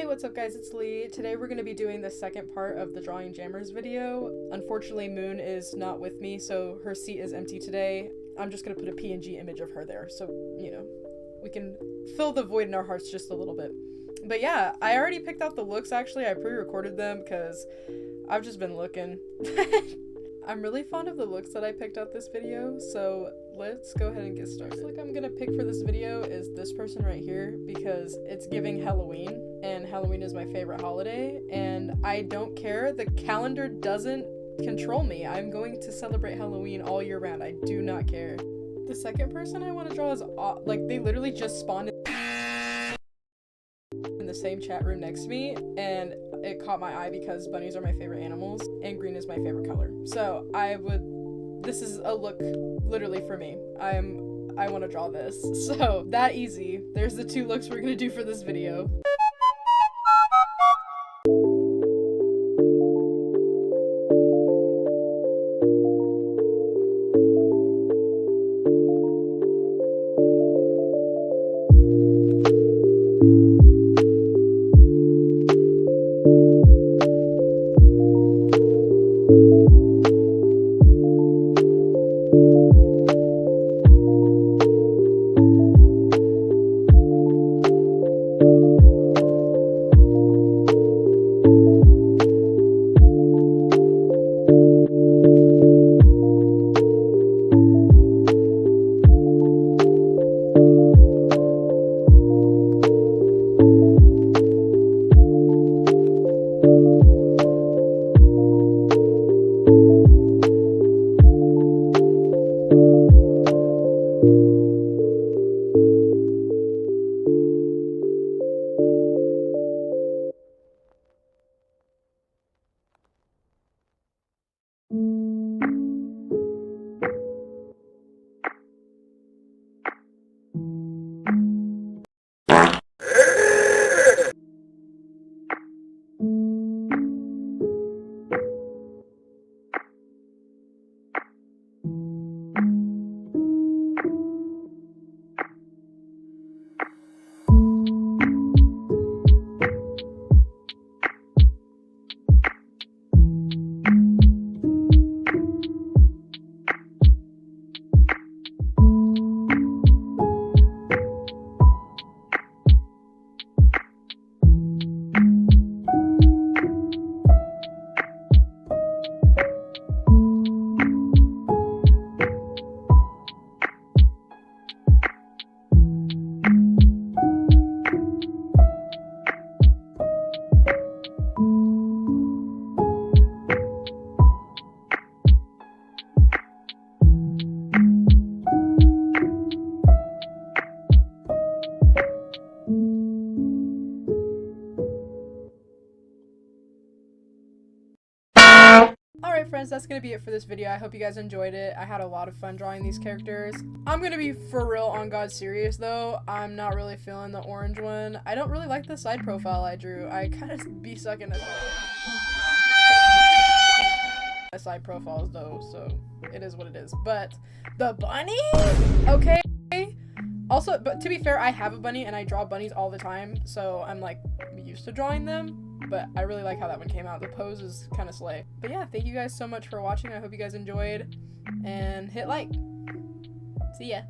Hey, what's up guys, it's Lee. Today we're going to be doing the second part of the Drawing Jammers video. Unfortunately, Moon is not with me, so her seat is empty today. I'm just going to put a PNG image of her there, so, you know, we can fill the void in our hearts just a little bit. But yeah, I already picked out the looks actually. I pre-recorded them because I've just been looking. I'm really fond of the looks that I picked out this video, so let's go ahead and get started. The look I'm gonna pick for this video is this person right here because it's giving Halloween, and Halloween is my favorite holiday, and I don't care. The calendar doesn't control me. I'm going to celebrate Halloween all year round. I do not care. The second person I want to draw is, like, they literally just spawned in the same chat room next to me, and it caught my eye because bunnies are my favorite animals and green is my favorite color. So this is a look literally for me. I want to draw this. So that easy. There's the two looks we're gonna do for this video. Alright friends, that's gonna be it for this video. I hope you guys enjoyed it. I had a lot of fun drawing these characters. I'm gonna be for real on God serious though. I'm not really feeling the orange one. I don't really like the side profile I drew. I kind of be sucking at side profiles though, so it is what it is. But the bunny? Okay. Also, but to be fair, I have a bunny and I draw bunnies all the time, so I'm like used to drawing them. But I really like how that one came out. The pose is kind of slay. But yeah, thank you guys so much for watching. I hope you guys enjoyed, and hit like. See ya.